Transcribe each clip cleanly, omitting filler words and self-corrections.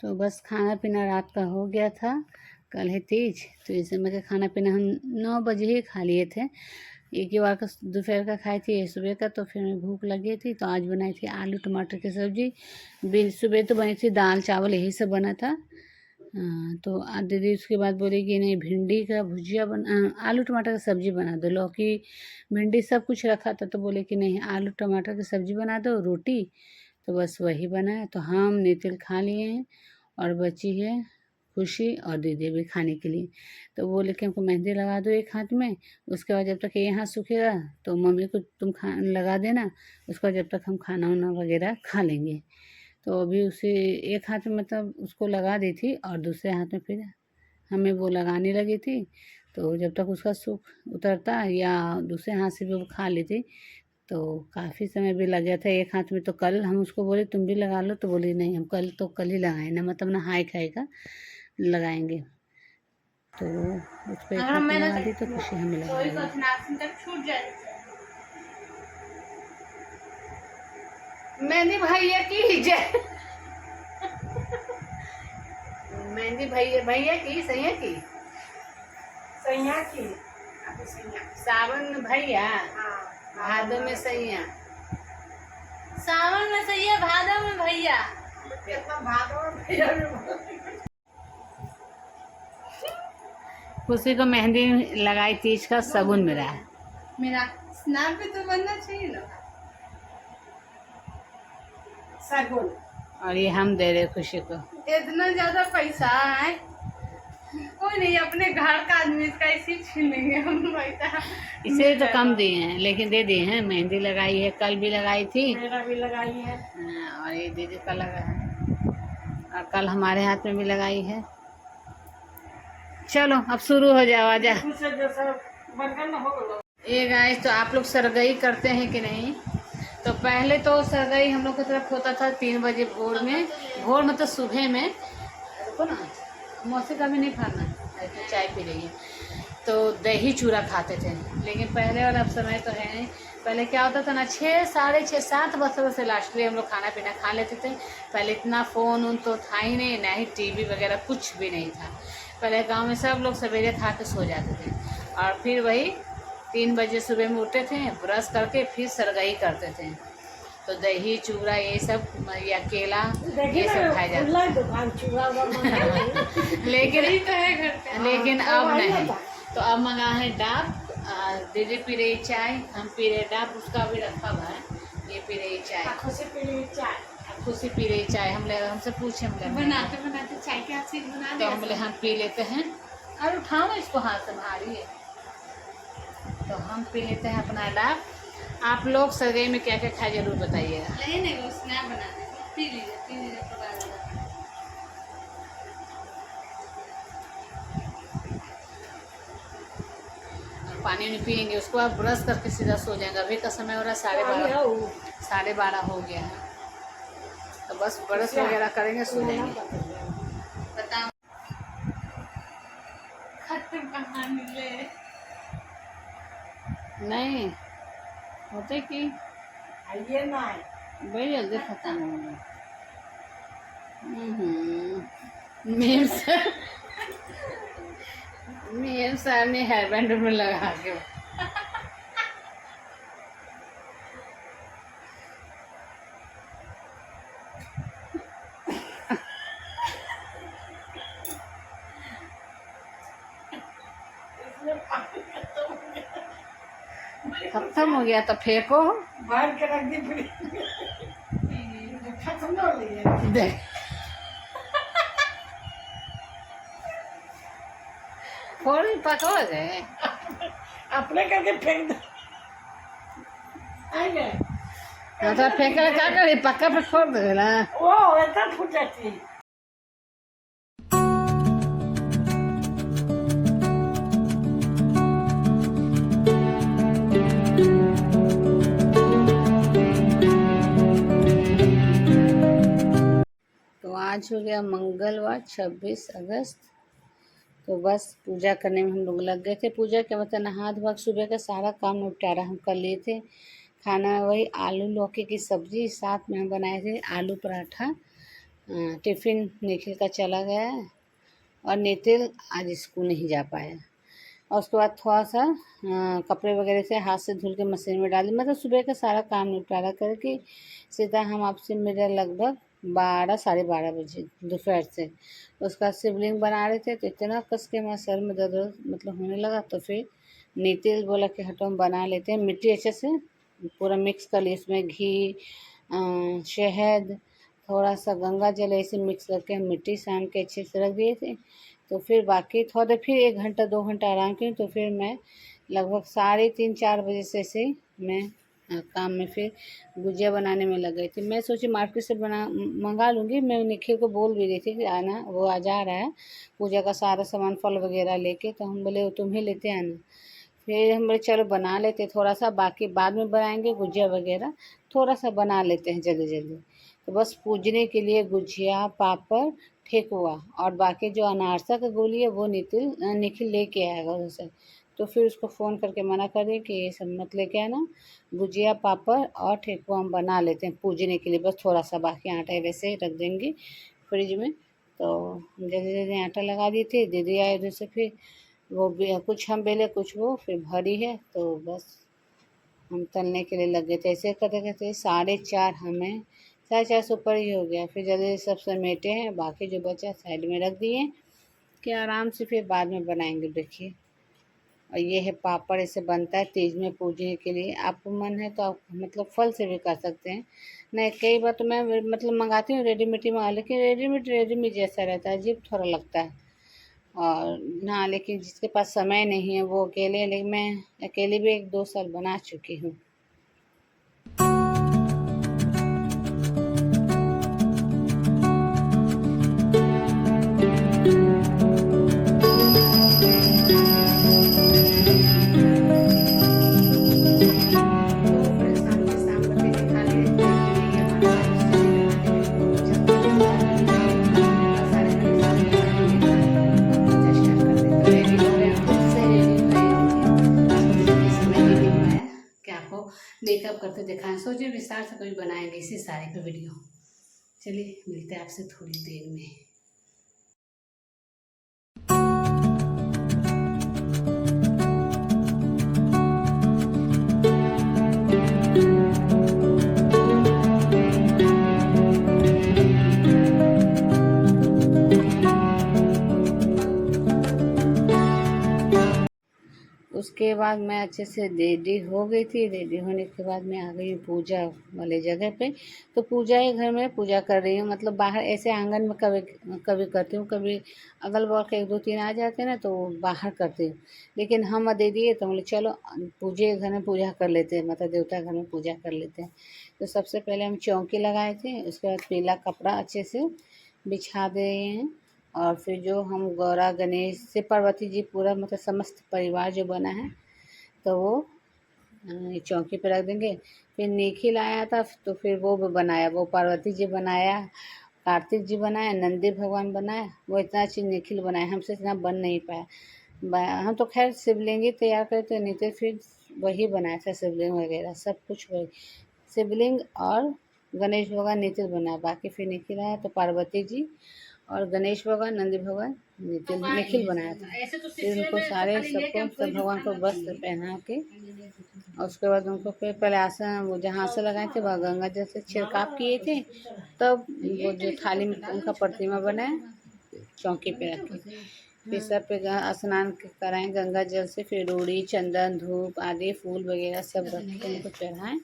तो बस खाना पीना रात का हो गया था, कल है तीज, तो इस समय का खाना पीना हम 9 बजे ही खा लिए थे। एक ही बार का दोपहर का खाई थी, सुबह का, तो फिर भूख लगी थी तो आज बनाई थी आलू टमाटर की सब्जी। सुबह तो बनी थी दाल चावल, यही सब बना था। तो आज दीदी उसके बाद बोली कि नहीं, भिंडी का भुजिया आलू टमाटर की सब्जी बना दो, लौकी भिंडी सब कुछ रखा था, तो बोले कि नहीं आलू टमाटर की सब्जी बना दो, रोटी। तो बस वही बना है, तो हम नितिन खा लिए हैं और बची है खुशी और दीदी भी खाने के लिए। तो बोले कि हमको मेहंदी लगा दो एक हाथ में, उसके बाद जब तक ये हाथ सूखेगा तो मम्मी को तुम लगा देना, उसके बाद जब तक हम खाना वाना वगैरह खा लेंगे। तो अभी उसे एक हाथ में मतलब उसको लगा दी थी और दूसरे हाथ में फिर हमें वो लगाने लगी थी। तो जब तक उसका सुख उतरता या दूसरे हाथ से भी वो खा लेती, तो काफ़ी समय भी लग गया था एक हाथ में। तो कल हम उसको बोले तुम भी लगा लो, तो बोली नहीं हम कल ही लगाए ना, मतलब ना हाई खाई का लगाएंगे। तो उसको एक हाथ में लगा दी तो खुशी हमें लगा मेहंदी भैया की जय। मेहंदी भैया की सैया की सावन भैया, भादो में सैया, सावन में सैया, भादो में भैया। खुशी को मेहंदी लगाई तीज का सगुन मेरा स्नैप पे तो बनना चाहिए ना सगुन। और ये हम दे रहे खुशी को। इतना ज्यादा पैसा है, कोई नहीं, अपने घर का आदमी इसका इसी छीन लेंगे हम पैसा। इसे तो कम दिए हैं लेकिन दे दिए हैं। मेहंदी लगाई है, कल भी लगाई थी, मेरा भी लगाई है, और ये दीदी का लगा है, और कल हमारे हाथ में भी लगाई है। चलो अब शुरू हो जाओ, आजा। ये गाइस, तो आप लोग सरगई करते हैं कि नहीं? तो पहले तो सरगई हम लोग की तरफ होता था 3 बजे भोर में, भोर मतलब सुबह में। रुको ना, मौसी का भी नहीं खाना, तो चाय पी रही है। तो दही चूड़ा खाते थे, लेकिन पहले वाला अब समय तो है नहीं। पहले क्या होता था ना, 6, साढ़े 6, 7 बजे से लास्टली हम लोग खाना पीना खा लेते थे। पहले इतना फ़ोन उन तो था ही नहीं, ना ही टीवी वगैरह कुछ भी नहीं था। पहले गांव में सब लोग सवेरे खा के सो जाते थे, और फिर वही 3 बजे सुबह में उठते थे, ब्रश करके फिर सरगई करते थे। तो दही चूड़ा ये सब या केला ये सब खाया जाता लेकिन अब नहीं। तो अब मंगा है डाब, दीदी पी रही चाय, हम पी रहे डाब, उसका भी रखा हुआ है, ये पी रही चाय, खुशी पी रही चाय। हमसे पूछे, हम बनाते चाय के हाथ से बना, तो हम पी लेते हैं। और उठाओ ना इसको, हाथ से भारी है। तो हम पी लेते हैं अपना डाब। आप लोग सरगई में क्या क्या खाए जरूर बताइएगा। पानी नहीं पियेंगे, उसको आप ब्रश करके सीधा सो जाएंगे। अभी का समय हो रहा है 12:30 हो गया है, तो बस ब्रश वगैरह करेंगे, सो जाएंगे। बताओ खत्म कहानी ले नहीं होते कि आइए ना, बड़ी जल्दी खत्म हो गया। मेम सर ने हेयर बैंड में लगा के खत्म हो गया तो फेंको, बाहर के रख दी, खत्म हो गया। थोड़ी पकड़ गए, अपने करके फेंक दो। तो फेंक कर क्या करे, पक्का पे छोड़ दे ना, वो ऐसा फूट जाती है। आज हो गया मंगलवार 26 अगस्त। तो बस पूजा करने में हम लोग लग गए थे। पूजा के मतलब नहा धोआ सुबह का सारा काम निपटारा हम कर लिए थे। खाना वही आलू लौकी की सब्जी, साथ में हम बनाए थे आलू पराठा, टिफ़िन निखिल का चला गया है और नितिल आज स्कूल नहीं जा पाया। और उसके बाद थोड़ा सा कपड़े वगैरह से हाथ से धुल के मशीन में डाल दी। मतलब सुबह का सारा काम निपटारा करके सीधा हम आपसे मिले लगभग 12-12:30 बजे दोपहर से। उसका शिवलिंग बना रहे थे तो इतना कस के हमारे सर में दर्द मतलब होने लगा। तो फिर नितिल बोला कि हटो हम बना लेते हैं। मिट्टी अच्छे से पूरा मिक्स कर ली, इसमें घी, शहद, थोड़ा सा गंगा जल ऐसे मिक्स करके हम मिट्टी सान के अच्छे से रख दिए थे। तो फिर बाकी थोड़ा देर फिर 1 घंटा 2 घंटा आराम की। तो फिर मैं लगभग 3:30-4 बजे से मैं काम में फिर गुजिया बनाने में लग गई थी। मैं सोची मार्केट से मंगा लूँगी। मैं निखिल को बोल भी रही थी कि आना, वो आ जा रहा है पूजा का सारा सामान फल वगैरह लेके। तो हम बोले तुम ही लेते आना। फिर हम बोले चलो बना लेते थोड़ा सा, बाकी बाद में बनाएंगे गुजिया वगैरह, थोड़ा सा बना लेते हैं जल्दी जल्दी। तो बस पूजने के लिए गुजिया, पापड़, ठेकुआ और बाकी जो अनारसा का गोली है वो निखिल लेके आएगा उधर से। तो फिर उसको फ़ोन करके मना कर दें कि ये सब मत लेके आना, गुजिया, पापड़ और ठेकुआ हम बना लेते हैं पूजने के लिए। बस थोड़ा सा बाकी आटा वैसे ही रख देंगे फ्रिज में। तो जल्दी जल्दी आटा लगा दिए थे, दीदी आए उधर से। फिर वो कुछ हम बेले कुछ वो फिर भरी है। तो बस हम तलने के लिए लग गए थे। ऐसे करते करते 4:30 हमें 4:30 से ऊपर ही हो गया। फिर जल्दी सब समेटे हैं, बाकी जो बचा साइड में रख दिए कि आराम से फिर बाद में बनाएंगे। देखिए, और ये है पापड़, ऐसे बनता है तीज में पूजने के लिए। आपको मन है तो आप मतलब फल से भी कर सकते हैं। नहीं, कई बार तो मैं मतलब मंगाती हूँ रेडीमेड ही मंगा, लेकिन रेडीमेड जैसा रहता है, अजीब थोड़ा लगता है। और ना, लेकिन जिसके पास समय नहीं है वो अकेले, लेकिन मैं अकेले भी 1-2 साल बना चुकी हूँ। मेकअप करते दिखाएं, सोचिए विस्तार से कभी बनाएंगे इसी साड़ी पे वीडियो। चलिए मिलते हैं आपसे थोड़ी देर में। उसके बाद मैं अच्छे से रेडी हो गई थी। रेडी होने के बाद मैं आ गई हूँ पूजा वाले जगह पे। तो पूजा ही घर में पूजा कर रही हूँ, मतलब बाहर ऐसे आंगन में कभी कभी करती हूँ, कभी अगल बगल के 1-2-3 आ जाते हैं ना तो बाहर करती हूँ। लेकिन हम दे दिए तो बोले चलो पूजे घर में पूजा कर लेते हैं, मतलब देवता घर में पूजा कर लेते हैं। तो सबसे पहले हम चौकी लगाए थे, उसके बाद पीला कपड़ा अच्छे से बिछा दे रहे हैं। और फिर जो हम गौरा गणेश से पार्वती जी पूरा मतलब समस्त परिवार जो बना है तो वो चौकी पे रख देंगे। फिर निखिल आया था तो फिर वो भी बनाया, वो पार्वती जी बनाया, कार्तिक जी बनाया, नंदी भगवान बनाया। वो इतना चीज़ निखिल बनाया, हमसे इतना बन नहीं पाया। हम तो खैर शिवलिंग ही तैयार करे थे, नहीं तो फिर वही बनाया था शिवलिंग वगैरह सब कुछ वही। शिवलिंग और गणेश भगवान निखिल बनाया, बाकी फिर निखिल आया तो पार्वती जी और गणेश भगवान, नंदी भगवान निखिल बनाया था। फिर उनको सारे सबको सब भगवान को वस्त्र पहना के और उसके बाद उनको फिर पहले आसन, वो जहाँ आसन लगाए थे वह गंगा जल से छिड़काव किए थे। तब वो जो थाली में उनका प्रतिमा बनाए चौकी पे रखे, फिर सब पे स्नान कराएं गंगा जल से। फिर रोड़ी, चंदन, धूप आदि फूल वगैरह सब रख के उनको चढ़ाएं।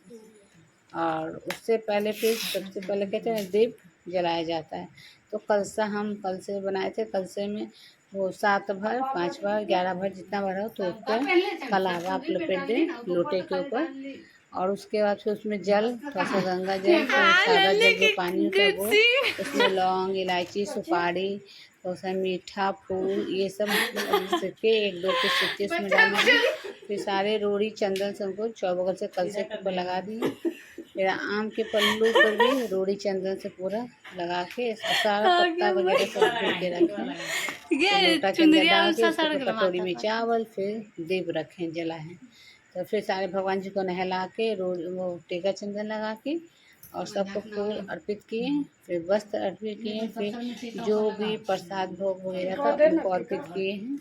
और उससे पहले फिर सबसे पहले कहते हैं दीप जलाया जाता है। तो कलसा हम कलसे बनाए थे, कलसे में वो 7 भर, 5 भर, 11 भर जितना भरा हो तो उसको कलावा आप लपेट दें लोटे के ऊपर। और उसके बाद फिर उसमें जल, थोड़ा सा गंगा जल, फिर सादा जल जो पानी होता है वो, उसमें लौंग, इलायची, सुपारी, थोड़ा सा मीठा फूल, ये सब सिक्के 1-2 के सिक्के उसमें डालेंगे। फिर सारे रोड़ी चंदन से उनको चौबगल से कलसे के ऊपर लगा दिए। फिर आम के पल्लू पर भी रोड़ी चंदन से पूरा लगा के सारा पत्ता वगैरह सब धो के रखें। लोटा के अंदर डाल के उसके ऊपर कटोरी में चावल, फिर दीप रखें जलाएं। तो फिर सारे भगवान जी को नहला के वो टीका चंदन लगा के और सबको फूल अर्पित किए, फिर वस्त्र अर्पित किए, फिर जो भी प्रसाद भोग वगैरह था उनको अर्पित किए हैं।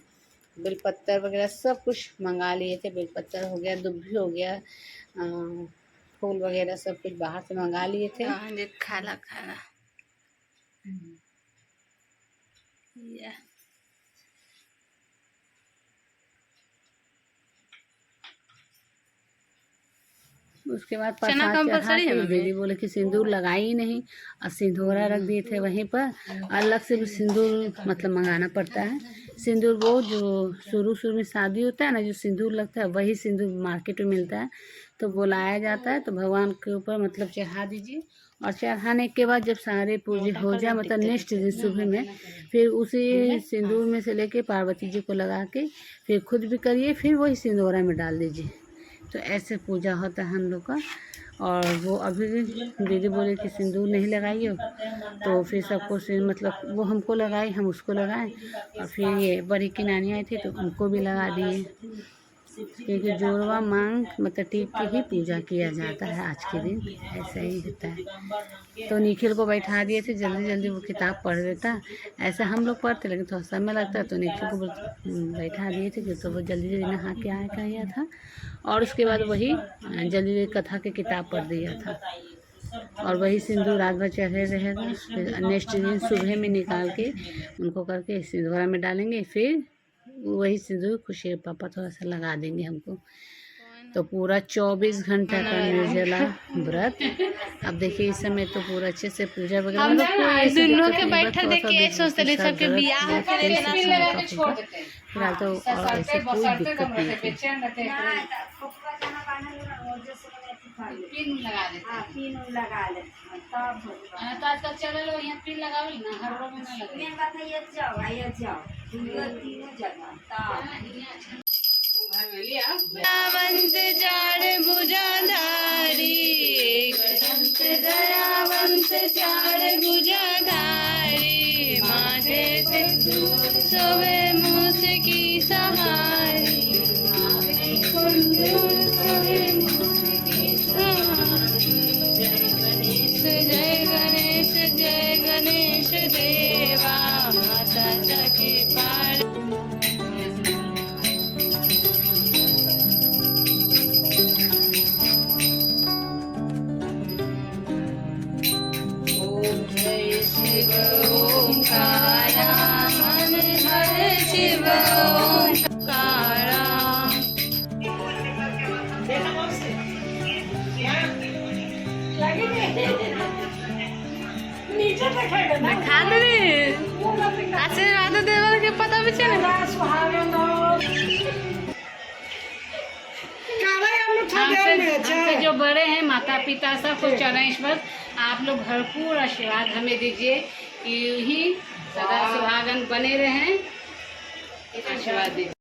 बेलपत्तर वगैरह सब कुछ मंगा लिए थे, बेलपत्तर हो गया, दुब्बी हो गया, फूल वगैरह सब कुछ बाहर से मंगा लिए थे। खाना उसके बाद प्रसाद चढ़ा के दीदी बोले कि सिंदूर लगाई ही नहीं, और सिंदूरा रख दिए थे वहीं पर। अलग से भी सिंदूर मतलब मंगाना पड़ता है। सिंदूर वो जो शुरू में शादी होता है ना, जो सिंदूर लगता है वही सिंदूर मार्केट में मिलता है, तो वो लाया जाता है, तो भगवान के ऊपर मतलब चढ़ा दीजिए। और चढ़ाने के बाद जब सारे पूजे हो जाए मतलब नेक्स्ट दिन सुबह में फिर उसी सिंदूर में से लेके पार्वती जी को लगा के फिर खुद भी करिए, फिर वही सिंदूरा में डाल दीजिए। तो ऐसे पूजा होता है हम लोग का। और वो अभी दीदी बोले कि सिंदूर नहीं लगाइए, तो फिर सबको मतलब वो हमको लगाई, हम उसको लगाए, और फिर ये बड़ी की नानी आई थी तो उनको भी लगा दिए, क्योंकि जोड़वा मांग मतलब टीक की ही पूजा किया जाता है आज के दिन, ऐसा ही होता है। तो निखिल को बैठा दिए थे, जल्दी जल्दी वो किताब पढ़ लेता। ऐसे हम लोग पढ़ते लेकिन थोड़ा समय लगता है, तो निखिल को बैठा दिए थे, तो वो जल्दी जल्दी नहा के आया था, और उसके बाद वही जल्दी जल्दी कथा की किताब पढ़ दिया था। और वही सिंदूर रात भर चढ़े रहेगा, फिर नेक्स्ट दिन सुबह में निकाल के उनको करके सिंदूरा में डालेंगे, फिर वही सिंदूर खुशी पापा थोड़ा सा लगा देंगे हमको। तो पूरा 24 घंटा का निर्जला व्रत। अब देखिए इस समय तो पूरा अच्छे से पूजा वगैरह हम दोनों के बैठे देखिए सोचते सबके बियाह करे के पिन लगा के छोड़ देते हैं। फिलहाल तो और ऐसे कोई दिक्कत नहीं है, पिन लगा देते हैं, पिन लगा लेते तब तो आजकल चले लो यहाँ पिन लगाओ ना, हर रोज में ना लगे। मेन बात है ये जाओ तीनों जगह दयावंत चार भुजाधारी, दयावंत चार भुजाधारी, माथे सिंदूर सोवे मूस की सहारी, सिंदूर सोवे मूस की सहारी। जय गणेश जय गणेश देवा, माता जगी पार। शिव ओंकारा मन हर शिव ओंकारा। आशीर्वाद देवल के पता भी चले। हमसे जो बड़े हैं माता पिता सबको चरणेश्वर, आप लोग भरपूर आशीर्वाद हमें दीजिए कि यूं सदा सुहागन बने रहें, आशीर्वाद दीजिए।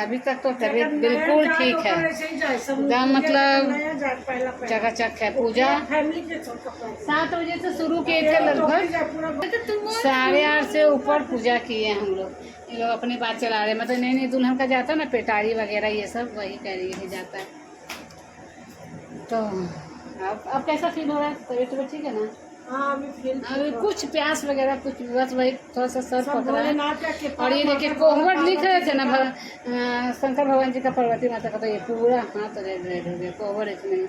अभी तक तो तबीयत बिल्कुल ठीक है, एकदम मतलब चकाचक है। पूजा 7 बजे से शुरू किए थे, लगभग 8:30 से ऊपर पूजा किए हम लोग। ये लोग अपनी बात चला रहे, मतलब नई दुल्हन का जाता है ना पेटारी वगैरह ये सब, वही कह रही है जाता है। तो अब कैसा फील हो रहा है? तबीयत ठीक है ना? हाँ अभी कुछ प्यास वगैरह कुछ बस वही थोड़ा सा सर पकड़ा है। और ये देखिए कोहबर लिख रहे थे ना शंकर भगवान जी का, पार्वती माता का, तो ये पूरा हाथ रेड रेड हो गया कोहबर इसमें।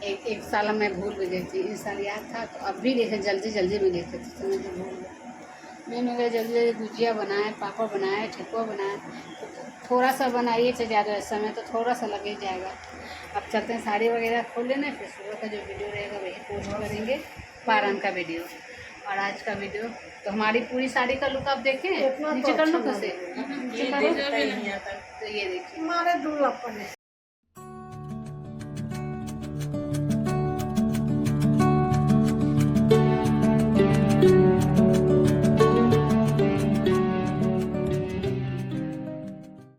एक साल मैं भूल भी गई थी, इस साल याद था, तो अब भी देखे जल्दी में देखे थे तो मुझे भूल गया। मैंने वगैरह जल्दी गुजिया बनाए, पापड़ बनाए, ठेकुआ बनाए, तो थोड़ा सा बनाइए तो ज़्यादा समय तो थोड़ा सा लग ही जाएगा। अब चलते हैं, साड़ी वगैरह खोल लेना, फिर सुबह का जो वीडियो रहेगा वही पोस्ट करेंगे, पारण का वीडियो और आज का वीडियो। तो हमारी पूरी साड़ी का लुक आप देखें, नीचे कर लो कैसे, तो ये देखिए हमारे दूल्हा